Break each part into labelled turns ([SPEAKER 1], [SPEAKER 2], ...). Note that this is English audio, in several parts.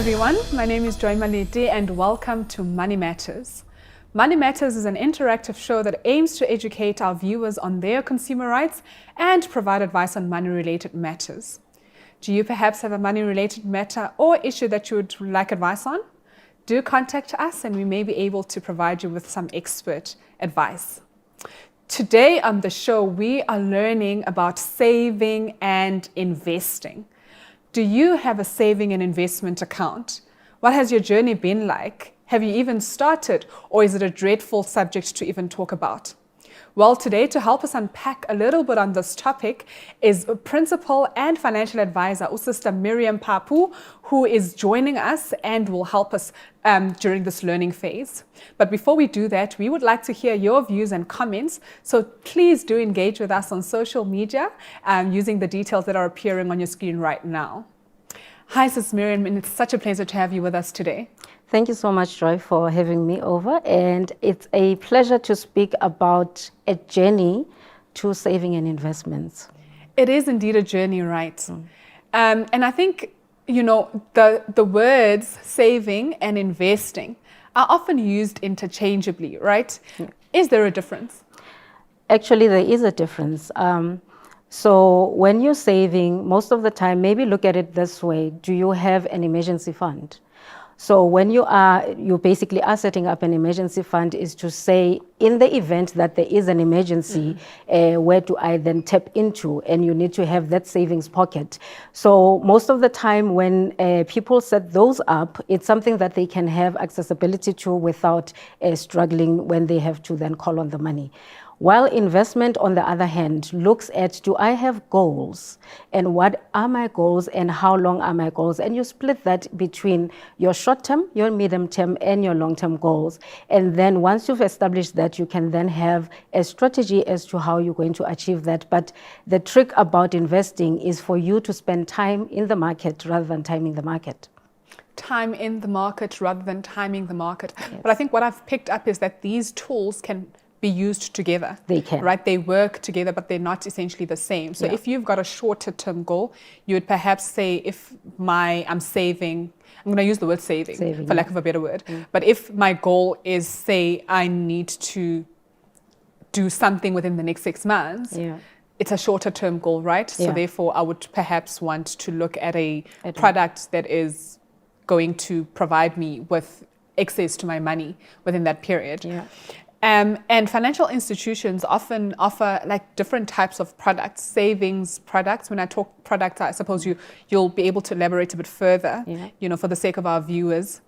[SPEAKER 1] everyone, my name is Joy Malete and welcome to Money Matters. Money Matters is an interactive show that aims to educate our viewers on their consumer rights and provide advice on money-related matters. Do you perhaps have a money-related matter or issue that you would like advice on? Do contact us and we may be able to provide you with some expert advice. Today on the show, we are learning about saving and investing. Do you have a saving and investment account? What has your journey been like? Have you even started, or is it a dreadful subject to even talk about? Well, today to help us unpack a little bit on this topic is principal and financial advisor, Sister Miriam Papu, who is joining us and will help us during this learning phase. But before we do that, we would like to hear your views and comments. So please do engage with us on social media using the details that are appearing on your screen right now. Hi, Sis Miriam, and it's such a pleasure to have you with us today.
[SPEAKER 2] Thank you so much, Joy, for having me over. And it's a pleasure to speak about a journey to saving and investments.
[SPEAKER 1] It is indeed a journey, right? And I think, you know, the words saving and investing are often used interchangeably, right? Yeah. Is there a difference?
[SPEAKER 2] Actually, there is a difference. So when you're saving, most of the time, maybe look at it this way. Do you have an emergency fund? So when you basically are setting up an emergency fund is to say, in the event that there is an emergency, where do I then tap into? And you need to have that savings pocket. So most of the time when people set those up, it's something that they can have accessibility to without struggling when they have to then call on the money. While investment, on the other hand, looks at, do I have goals? And what are my goals and how long are my goals? And you split that between your short-term, your medium-term, and your long-term goals. And then once you've established that, you can then have a strategy as to how you're going to achieve that. But the trick about investing is for you to spend time in the market rather than timing the market.
[SPEAKER 1] Time in the market rather than timing the market.
[SPEAKER 2] Yes.
[SPEAKER 1] But I think what I've picked up is that these tools can be used together.
[SPEAKER 2] They can.
[SPEAKER 1] Right? They work together, but they're not essentially the same. So if you've got a shorter term goal, you would perhaps say, if I'm saving, I'm going to use the word saving for lack of a better word. But if my goal is, say, I need to do something within the next 6 months, it's a shorter term goal, right? So therefore, I would perhaps want to look at a product that is going to provide me with access to my money within that period. And financial institutions often offer like different types of products, savings products. When I talk products, I suppose you'll be able to elaborate a bit further, you know, for the sake of our viewers.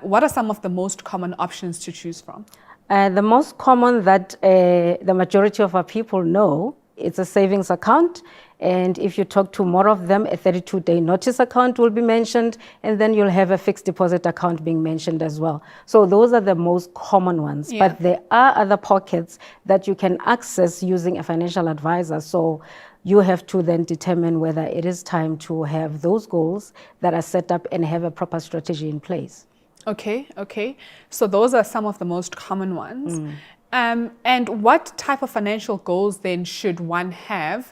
[SPEAKER 1] What are some of the most common options to choose from?
[SPEAKER 2] The most common that the majority of our people know, it's a savings account. And if you talk to more of them, a 32-day notice account will be mentioned, and then you'll have a fixed deposit account being mentioned as well. So those are the most common ones. But there are other pockets that you can access using a financial advisor. So you have to then determine whether it is time to have those goals that are set up and have a proper strategy in place.
[SPEAKER 1] Okay. So those are some of the most common ones. And what type of financial goals then should one have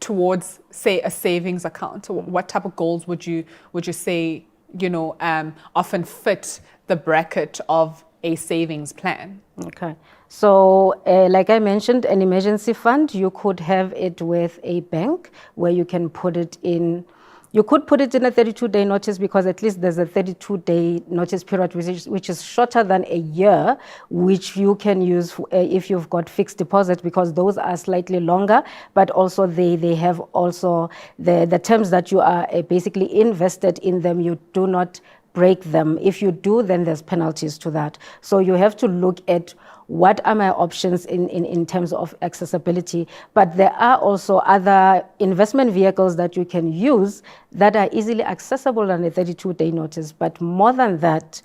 [SPEAKER 1] towards, say, a savings account? So what type of goals would you say, you know, often fit the bracket of a savings plan?
[SPEAKER 2] Okay. So like I mentioned, an emergency fund, you could have it with a bank where you can put it in. You could put it in a 32-day notice because at least there's a 32-day notice period, which is shorter than a year, which you can use if you've got fixed deposit, because those are slightly longer, but also they have also the terms that you are basically invested in them. You do not break them. If you do, then there's penalties to that. So you have to look at what are my options in terms of accessibility. But there are also other investment vehicles that you can use that are easily accessible on a 32-day notice. But more than that,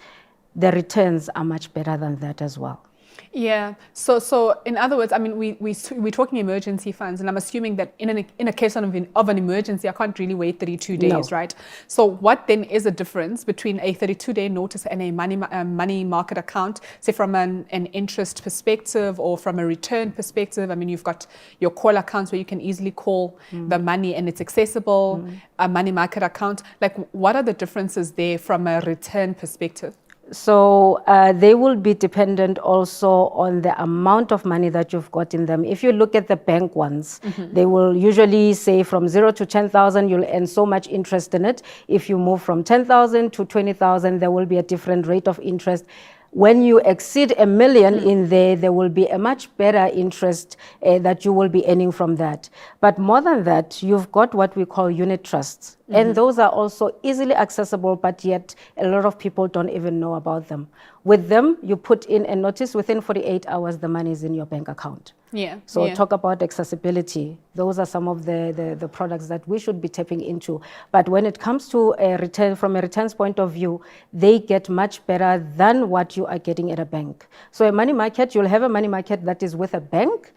[SPEAKER 2] the returns are much better than that as well.
[SPEAKER 1] Yeah. So in other words, I mean, we're talking emergency funds, and I'm assuming that in a case of an emergency, I can't really wait 32 days,
[SPEAKER 2] No.
[SPEAKER 1] right? So what then is a difference between a 32-day notice and a money market account, say from an interest perspective or from a return perspective? I mean, you've got your call accounts where you can easily call the money and it's accessible, a money market account. Like, what are the differences there from a return perspective?
[SPEAKER 2] So they will be dependent also on the amount of money that you've got in them. If you look at the bank ones, they will usually say from 0 to 10,000, you'll earn so much interest in it. If you move from 10,000 to 20,000, there will be a different rate of interest. When you exceed $1 million in there will be a much better interest that you will be earning from that. But more than that, you've got what we call unit trusts. And those are also easily accessible, but yet a lot of people don't even know about them. With them, you put in a notice, within 48 hours, the money is in your bank account.
[SPEAKER 1] Yeah.
[SPEAKER 2] So talk about accessibility. Those are some of the products that we should be tapping into. But when it comes to a return, from a returns point of view, they get much better than what you are getting at a bank. So a money market, you'll have a money market that is with a bank.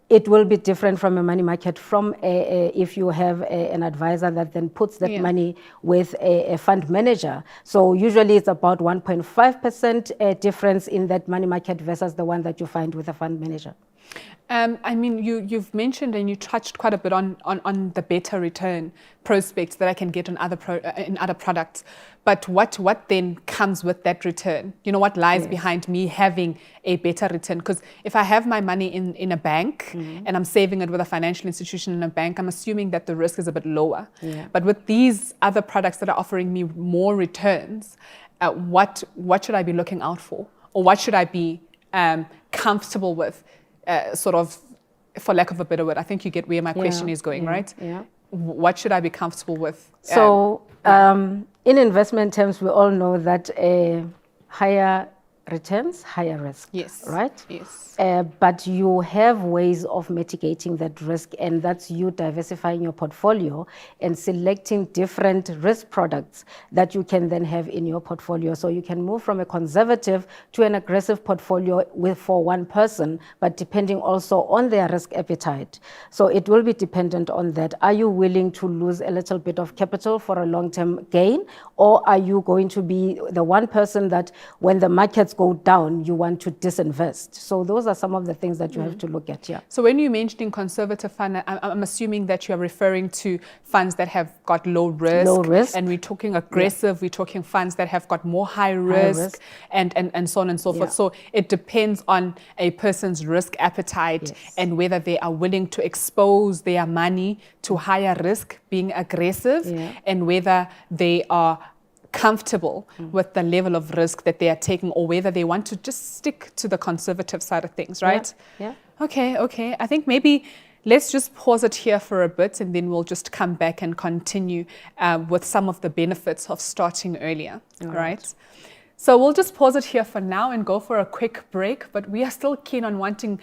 [SPEAKER 2] It will be different from a money market from if you have an advisor that then puts that money with a fund manager. So usually it's about 1.5% difference in that money market versus the one that you find with a fund manager.
[SPEAKER 1] I mean, you've mentioned and you touched quite a bit on the better return prospects that I can get on in other products. But what then comes with that return? You know, what lies behind me having a better return? Because if I have my money in a bank and I'm saving it with a financial institution in a bank, I'm assuming that the risk is a bit lower. Yeah. But with these other products that are offering me more returns, what should I be looking out for? Or what should I be comfortable with? Sort of, for lack of a better word, I think you get where my question is going, right? Yeah. What should I be comfortable with?
[SPEAKER 2] So, in investment terms, we all know that higher returns, higher risk.
[SPEAKER 1] Yes.
[SPEAKER 2] Right?
[SPEAKER 1] Yes.
[SPEAKER 2] But you have ways of mitigating that risk, and that's you diversifying your portfolio and selecting different risk products that you can then have in your portfolio. So you can move from a conservative to an aggressive portfolio for one person, but depending also on their risk appetite. So it will be dependent on that. Are you willing to lose a little bit of capital for a long-term gain, or are you going to be the one person that when the markets go down, you want to disinvest? So those are some of the things that you have to look at. Yeah.
[SPEAKER 1] So when you're mentioning conservative fund, I'm assuming that you're referring to funds that have got low risk.
[SPEAKER 2] Low risk.
[SPEAKER 1] And we're talking aggressive, we're talking funds that have got more high risk. And so on and so forth. So it depends on a person's risk appetite and whether they are willing to expose their money to higher risk, being aggressive, and whether they are comfortable with the level of risk that they are taking, or whether they want to just stick to the conservative side of things, right?
[SPEAKER 2] Yeah.
[SPEAKER 1] Okay. I think maybe let's just pause it here for a bit, and then we'll just come back and continue with some of the benefits of starting earlier, all right? So we'll just pause it here for now and go for a quick break, but we are still keen on wanting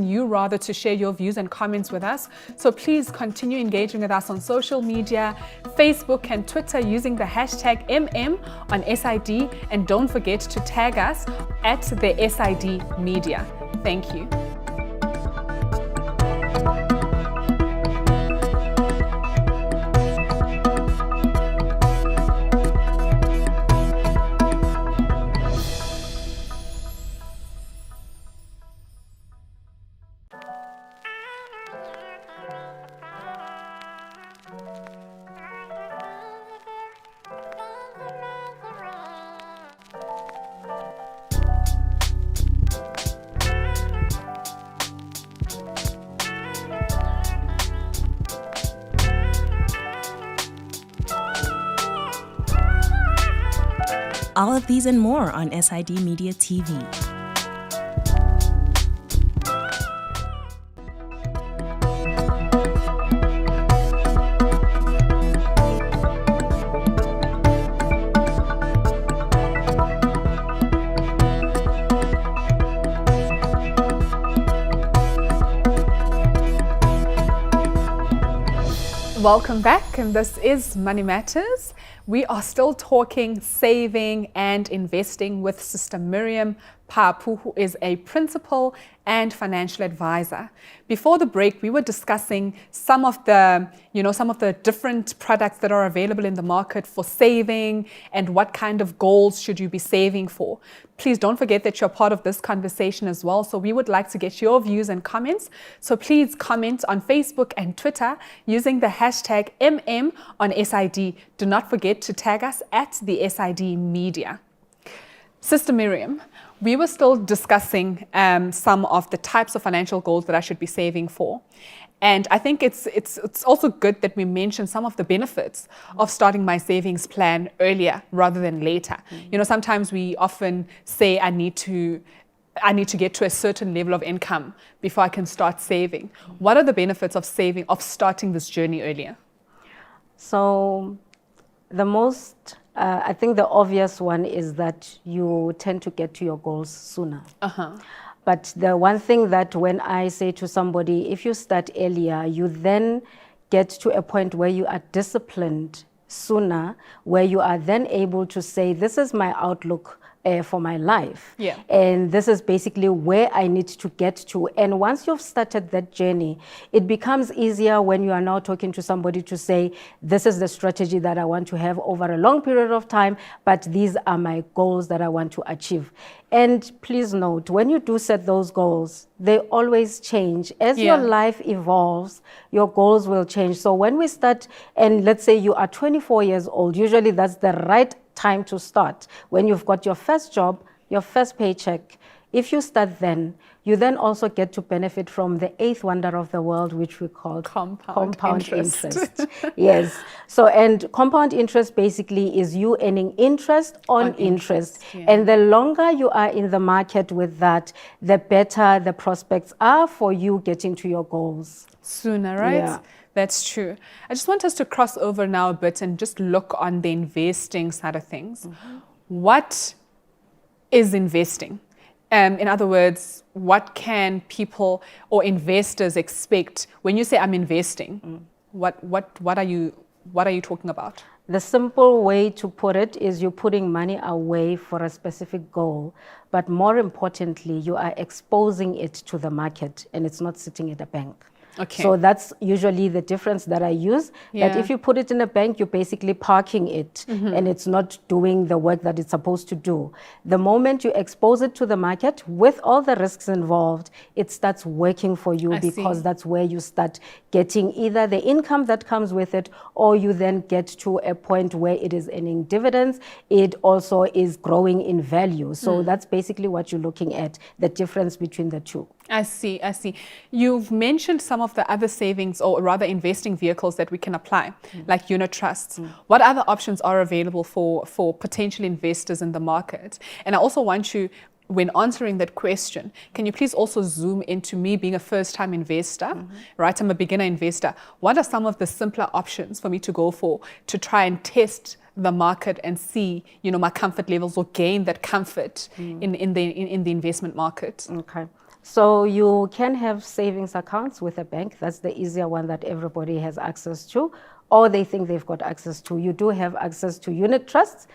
[SPEAKER 1] you rather to share your views and comments with us. So please continue engaging with us on social media, Facebook and Twitter using the hashtag MM on SID, and don't forget to tag us at the SID Media. Thank you.
[SPEAKER 3] All of these and more on SID Media TV.
[SPEAKER 1] Welcome back, and this is Money Matters. We are still talking saving and investing with Sister Miriam, Papu, who is a principal and financial advisor. Before the break, we were discussing some of the different products that are available in the market for saving and what kind of goals should you be saving for. Please don't forget that you're part of this conversation as well. So we would like to get your views and comments. So please comment on Facebook and Twitter using the hashtag MM on SID. Do not forget to tag us at the SID Media. Sister Miriam, we were still discussing some of the types of financial goals that I should be saving for. And I think it's also good that we mention some of the benefits of starting my savings plan earlier rather than later. Sometimes we often say I need to get to a certain level of income before I can start saving. What are the benefits of starting this journey earlier?
[SPEAKER 2] So I think the obvious one is that you tend to get to your goals sooner. But the one thing that when I say to somebody, if you start earlier, you then get to a point where you are disciplined sooner, where you are then able to say, this is my outlook for my life. And this is basically where I need to get to. And once you've started that journey, it becomes easier when you are now talking to somebody to say, this is the strategy that I want to have over a long period of time, but these are my goals that I want to achieve. And please note, when you do set those goals, they always change. As your life evolves, your goals will change. So when we start, and let's say you are 24 years old, usually that's the right time to start. When you've got your first job, your first paycheck, if you start then, you then also get to benefit from the eighth wonder of the world, which we call compound interest. Yes. So, and compound interest basically is you earning interest on interest. And the longer you are in the market with that, the better the prospects are for you getting to your goals.
[SPEAKER 1] Sooner, right? Yeah. That's true. I just want us to cross over now a bit and just look on the investing side of things. What is investing? In other words, what can people or investors expect when you say I'm investing? What are you talking about?
[SPEAKER 2] The simple way to put it is you're putting money away for a specific goal, but more importantly, you are exposing it to the market and it's not sitting at a bank.
[SPEAKER 1] Okay.
[SPEAKER 2] So that's usually the difference that I use. That if you put it in a bank, you're basically parking it and it's not doing the work that it's supposed to do. The moment you expose it to the market with all the risks involved, it starts working for you because that's where you start getting either the income that comes with it, or you then get to a point where it is earning dividends. It also is growing in value. So that's basically what you're looking at, the difference between the two.
[SPEAKER 1] I see. You've mentioned some of the other savings or rather investing vehicles that we can apply, like unit trusts. What other options are available for potential investors in the market? And I also want you, when answering that question, can you please also zoom into me being a first-time investor, right? I'm a beginner investor. What are some of the simpler options for me to go for to try and test the market and see, my comfort levels or gain that comfort in the investment market?
[SPEAKER 2] Okay. So you can have savings accounts with a bank. That's the easier one that everybody has access to, or they think they've got access to. You do have access to unit trusts.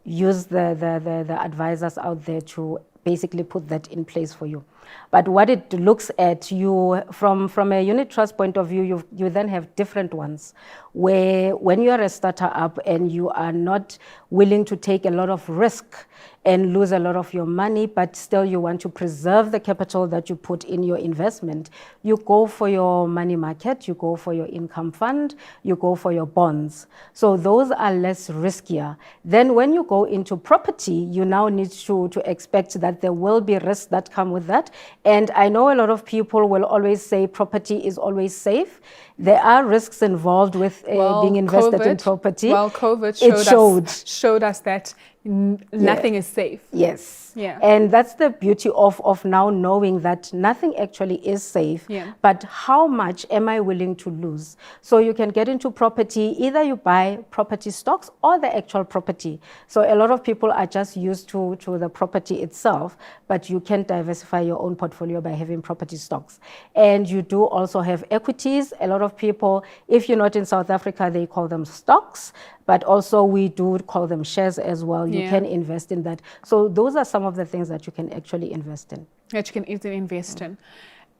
[SPEAKER 2] Use the advisors out there to basically put that in place for you. But what it looks at, you from a unit trust point of view, you then have different ones where when you are a startup and you are not willing to take a lot of risk and lose a lot of your money, but still you want to preserve the capital that you put in your investment, you go for your money market, you go for your income fund, you go for your bonds. So those are less riskier. Then when you go into property, you now need to expect that there will be risks that come with that. And I know a lot of people will always say property is always safe. There are risks involved with being invested in property.
[SPEAKER 1] Well, COVID showed us that nothing is safe.
[SPEAKER 2] Yes.
[SPEAKER 1] Yeah.
[SPEAKER 2] And that's the beauty of now knowing that nothing actually is safe, but how much am I willing to lose? So you can get into property, either you buy property stocks or the actual property. So a lot of people are just used to the property itself, but you can diversify your own portfolio by having property stocks. And you do also have equities. A lot of of people, if you're not in South Africa, they call them stocks, but also we do call them shares as well. You can invest in that. So those are some of the things that you can actually invest in.
[SPEAKER 1] That you can easily invest in.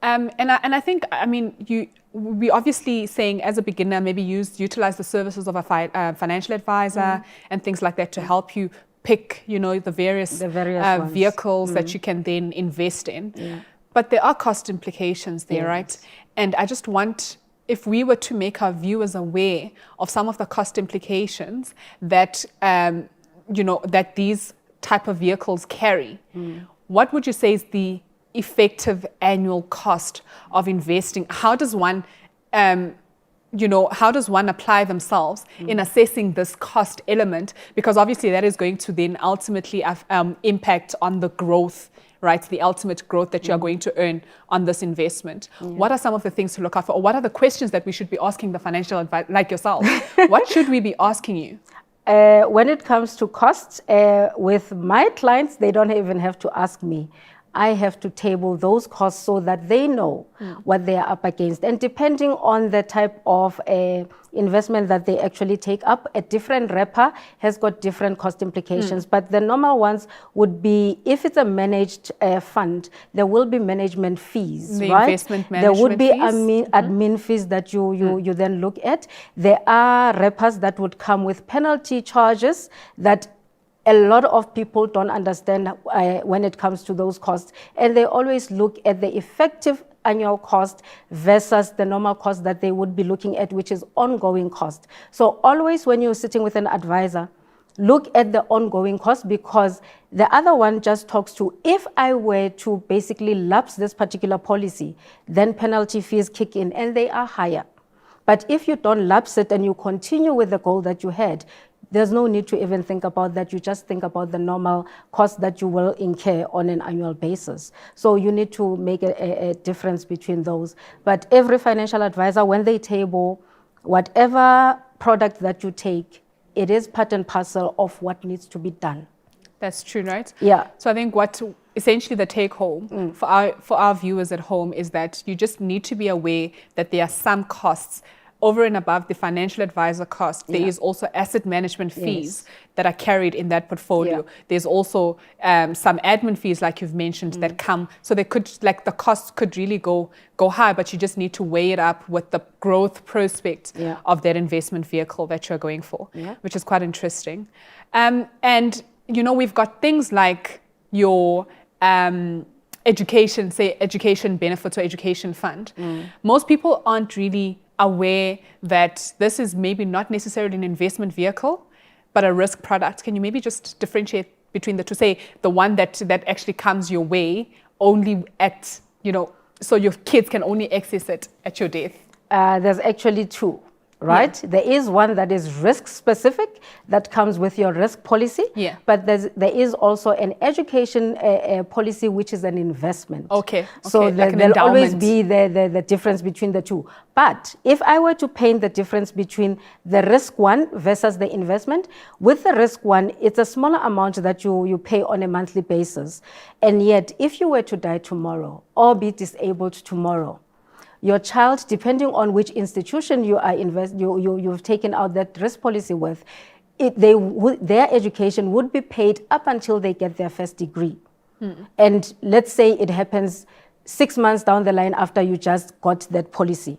[SPEAKER 1] And I think, I mean, we obviously saying as a beginner, maybe utilize the services of a financial advisor and things like that to help you pick, the various vehicles that you can then invest in.
[SPEAKER 2] Yeah.
[SPEAKER 1] But there are cost implications there, right? And I just want, if we were to make our viewers aware of some of the cost implications that, that these type of vehicles carry, what would you say is the effective annual cost of investing? How does one apply themselves in assessing this cost element? Because obviously that is going to then ultimately impact on the growth, right? The ultimate growth that you are going to earn on this investment. What are some of the things to look out for? Or what are the questions that we should be asking the financial advisor, like yourself? What should we be asking you?
[SPEAKER 2] When it comes to costs, with my clients, they don't even have to ask me. I have to table those costs so that they know what they are up against. And depending on the type of investment that they actually take up, a different wrapper has got different cost implications. But the normal ones would be, if it's a managed fund, there will be management fees, right?
[SPEAKER 1] Investment management
[SPEAKER 2] there would be
[SPEAKER 1] fees.
[SPEAKER 2] admin fees that you then look at. There are wrappers that would come with penalty charges that a lot of people don't understand when it comes to those costs, and they always look at the effective annual cost versus the normal cost that they would be looking at, which is ongoing cost. So always when you're sitting with an advisor, look at the ongoing cost, because the other one just talks to, if I were to basically lapse this particular policy, then penalty fees kick in and they are higher. But if you don't lapse it and you continue with the goal that you had, there's no need to even think about that. You just think about the normal cost that you will incur on an annual basis. So you need to make a difference between those. But every financial advisor, when they table whatever product that you take, it is part and parcel of what needs to be done.
[SPEAKER 1] That's true, right?
[SPEAKER 2] Yeah.
[SPEAKER 1] So I think what essentially the take home for our viewers at home is that you just need to be aware that there are some costs over and above the financial advisor cost. There is also asset management fees that are carried in that portfolio. There's also some admin fees, like you've mentioned, that come. So they could, like, the costs could really go high, but you just need to weigh it up with the growth prospect of that investment vehicle that you're going for, which is quite interesting. And we've got things like your education benefits or education fund. Most people aren't really aware that this is maybe not necessarily an investment vehicle, but a risk product. Can you maybe just differentiate between the two? Say the one that actually comes your way only at, so your kids can only access it at your death.
[SPEAKER 2] There's actually two. Right? There is one that is risk specific that comes with your risk policy. But there is also an education policy, which is an investment.
[SPEAKER 1] Okay.
[SPEAKER 2] So
[SPEAKER 1] like
[SPEAKER 2] there'll always be the difference between the two. But if I were to paint the difference between the risk one versus the investment, with the risk one, it's a smaller amount that you pay on a monthly basis. And yet, if you were to die tomorrow or be disabled tomorrow, your child, depending on which institution you are you've taken out that risk policy with, their education would be paid up until they get their first degree. And let's say it happens 6 months down the line after you just got that policy.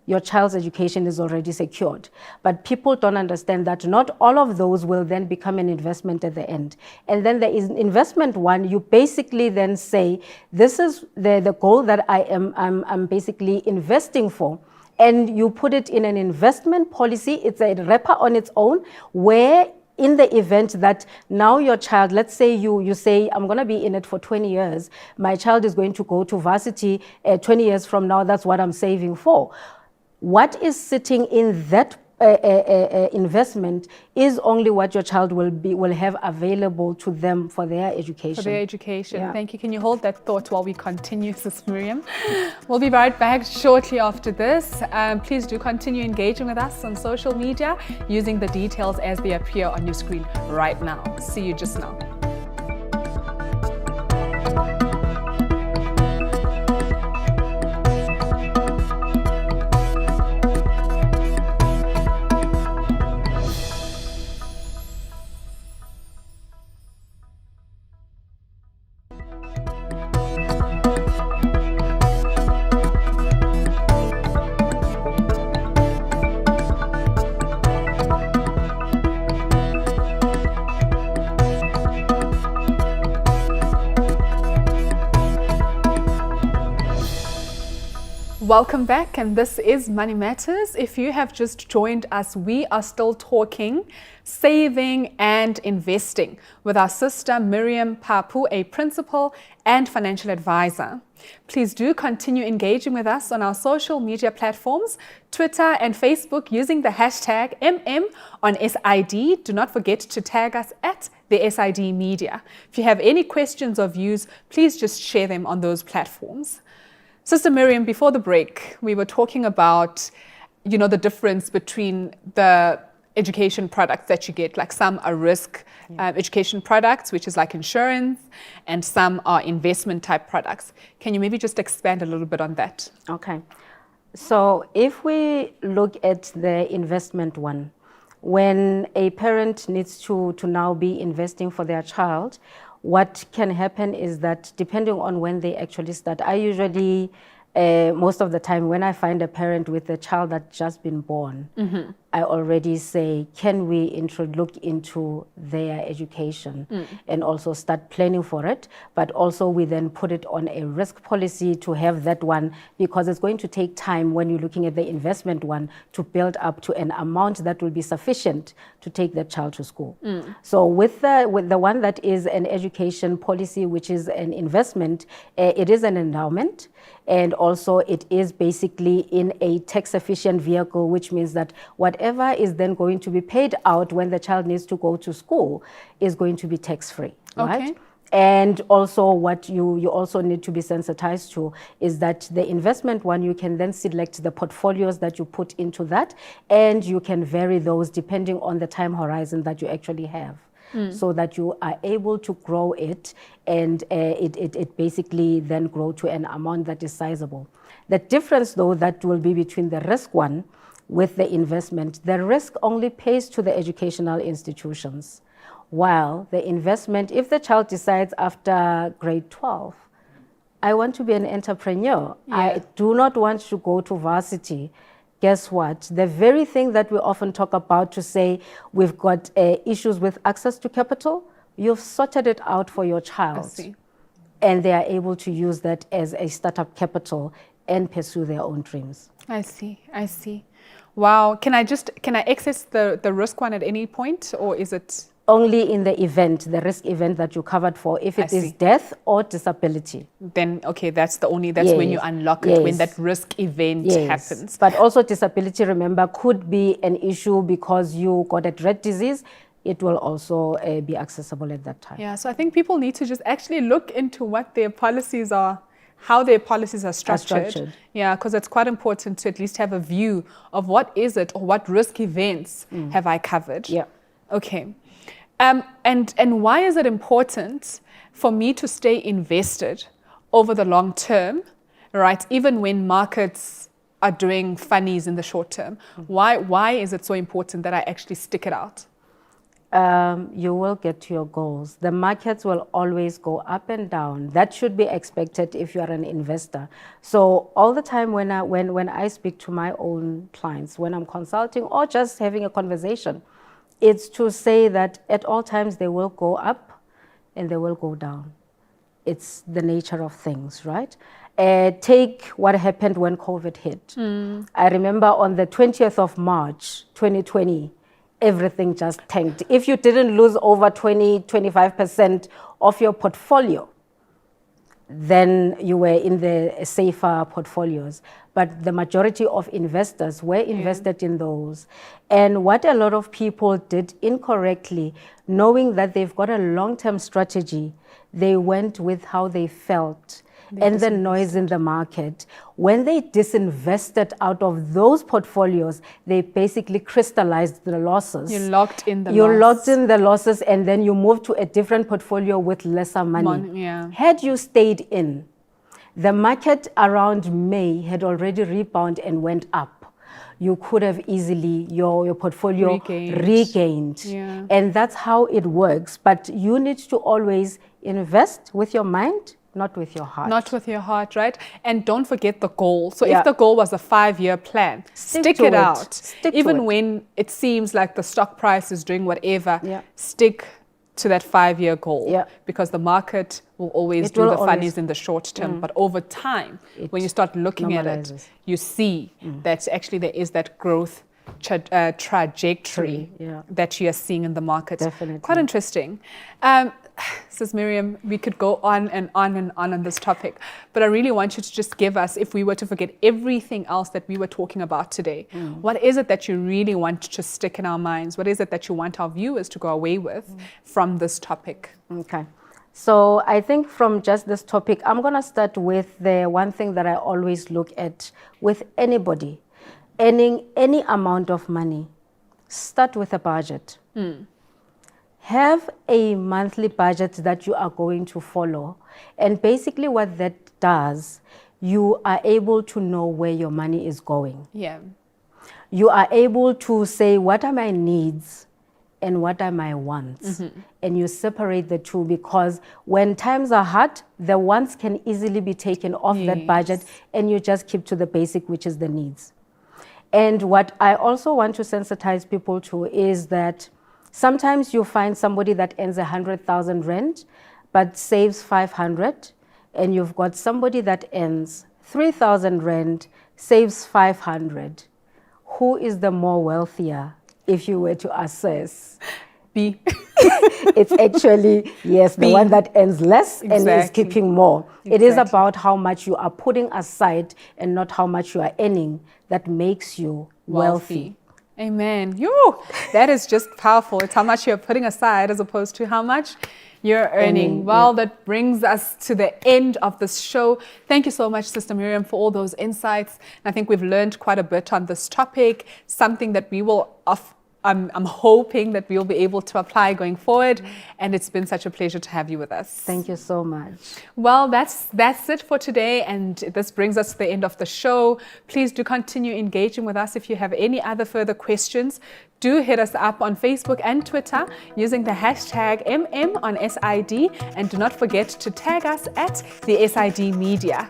[SPEAKER 2] Your child's education is already secured. But people don't understand that not all of those will then become an investment at the end. And then there is an investment one. You basically then say, this is the goal that I'm basically investing for. And you put it in an investment policy. It's a wrapper on its own, where in the event that now your child, let's say you say, I'm going to be in it for 20 years. My child is going to go to varsity 20 years from now. That's what I'm saving for. What is sitting in that investment is only what your child will have available to them for their education.
[SPEAKER 1] For their education. Thank you. Can you hold that thought while we continue, Sis Miriam? We'll be right back shortly after this. Please do continue engaging with us on social media using the details as they appear on your screen right now. See you just now. Welcome back, and this is Money Matters. If you have just joined us, we are still talking saving and investing with our sister Miriam Papu, a principal and financial advisor. Please do continue engaging with us on our social media platforms, Twitter and Facebook, using the hashtag #MM_on-SID. Do not forget to tag us at the SID Media. If you have any questions or views, please just share them on those platforms. Sister Miriam, before the break, we were talking about, the difference between the education products that you get. Like some are risk education products, which is like insurance, and some are investment type products. Can you maybe just expand a little bit on that?
[SPEAKER 2] Okay. So if we look at the investment one, when a parent needs to now be investing for their child, what can happen is that depending on when they actually start, I usually, most of the time when I find a parent with a child that's just been born, I already say, can we look into their education and also start planning for it? But also we then put it on a risk policy to have that one, because it's going to take time when you're looking at the investment one to build up to an amount that will be sufficient to take that child to school. So with the one that is an education policy, which is an investment, it is an endowment. And also it is basically in a tax efficient vehicle, which means that whatever is then going to be paid out when the child needs to go to school is going to be tax free, right?
[SPEAKER 1] Okay.
[SPEAKER 2] And also what you also need to be sensitized to is that the investment one, you can then select the portfolios that you put into that, and you can vary those depending on the time horizon that you actually have. So that you are able to grow it, and it basically then grow to an amount that is sizable. The difference though that will be between the risk one with the investment, the risk only pays to the educational institutions, while the investment, if the child decides after grade 12, I want to be an entrepreneur, I do not want to go to varsity, guess what? The very thing that we often talk about to say we've got issues with access to capital, you've sorted it out for your child. And they are able to use that as a startup capital and pursue their own dreams.
[SPEAKER 1] I see. Wow. Can I access the risk one at any point, or is it?
[SPEAKER 2] Only in the event, the risk event that you covered for, if it is death or disability.
[SPEAKER 1] Then, okay, that's when you unlock it, when that risk event happens.
[SPEAKER 2] But also disability, remember, could be an issue because you got a dread disease. It will also be accessible at that time.
[SPEAKER 1] Yeah, so I think people need to just actually look into what their policies are, how their policies are structured. Yeah, because it's quite important to at least have a view of what is it, or what risk events have I covered.
[SPEAKER 2] Yeah.
[SPEAKER 1] Okay. And why is it important for me to stay invested over the long term, right? Even when markets are doing funnies in the short term, why is it so important that I actually stick it out?
[SPEAKER 2] You will get to your goals. The markets will always go up and down. That should be expected if you are an investor. So all the time when I speak to my own clients, when I'm consulting or just having a conversation, it's to say that at all times they will go up and they will go down. It's the nature of things, right? Take what happened when COVID hit. I remember on the 20th of March, 2020, everything just tanked. If you didn't lose over 20-25% of your portfolio, then you were in the safer portfolios. But the majority of investors were invested in those. And what a lot of people did incorrectly, knowing that they've got a long-term strategy, they went with how they felt and the noise in the market. When they disinvested out of those portfolios, they basically crystallized the losses.
[SPEAKER 1] You locked in the
[SPEAKER 2] losses, and then you moved to a different portfolio with lesser money. Had you stayed in, the market around May had already rebounded and went up. You could have easily, your portfolio regained. And that's how it works. But you need to always invest with your mind, not with your heart.
[SPEAKER 1] Not with your heart, right? And don't forget the goal. So if the goal was a 5-year plan, stick it out. Even when it seems like the stock price is doing whatever, stick to that 5-year goal.
[SPEAKER 2] Yeah.
[SPEAKER 1] Because the market will always
[SPEAKER 2] It
[SPEAKER 1] do
[SPEAKER 2] will
[SPEAKER 1] the
[SPEAKER 2] always-
[SPEAKER 1] funnies in the short term. But over time, when you start looking at it,
[SPEAKER 2] normalizes.
[SPEAKER 1] you see that actually there is that growth trajectory
[SPEAKER 2] Yeah.
[SPEAKER 1] that you are seeing in the market.
[SPEAKER 2] Definitely.
[SPEAKER 1] Quite interesting. Sis Miriam, we could go on and on and on this topic, but I really want you to just give us, if we were to forget everything else that we were talking about today, what is it that you really want to stick in our minds? What is it that you want our viewers to go away with from this topic?
[SPEAKER 2] Okay. So I think from just this topic, I'm going to start with the one thing that I always look at with anybody earning any amount of money. Start with a budget. Have a monthly budget that you are going to follow. And basically what that does, you are able to know where your money is going.
[SPEAKER 1] Yeah.
[SPEAKER 2] You are able to say, what are my needs and what are my wants? And you separate the two, because when times are hard, the wants can easily be taken off that budget, and you just keep to the basic, which is the needs. And what I also want to sensitize people to is that sometimes you find somebody that earns 100,000 rand, but saves 500, and you've got somebody that earns 3,000 rand, saves 500. Who is the more wealthier if you were to assess?
[SPEAKER 1] B.
[SPEAKER 2] It's actually, yes, the one that earns less and is
[SPEAKER 1] Exactly.
[SPEAKER 2] keeping more. It is
[SPEAKER 1] Exactly.
[SPEAKER 2] about how much you are putting aside and not how much you are earning that makes you wealthy.
[SPEAKER 1] Amen. That is just powerful. It's how much you're putting aside as opposed to how much you're earning. Well, that brings us to the end of this show. Thank you so much, Sister Miriam, for all those insights. I think we've learned quite a bit on this topic, something that we will I'm hoping that we'll be able to apply going forward. And it's been such a pleasure to have you with us.
[SPEAKER 2] Thank you so much.
[SPEAKER 1] Well, that's it for today, and this brings us to the end of the show. Please do continue engaging with us. If you have any other further questions, do hit us up on Facebook and Twitter using the hashtag #MMOnSID, and do not forget to tag us at the SID Media.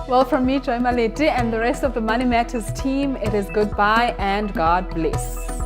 [SPEAKER 1] Well, from me, Joy Malete, and the rest of the Money Matters team, it is goodbye and God bless.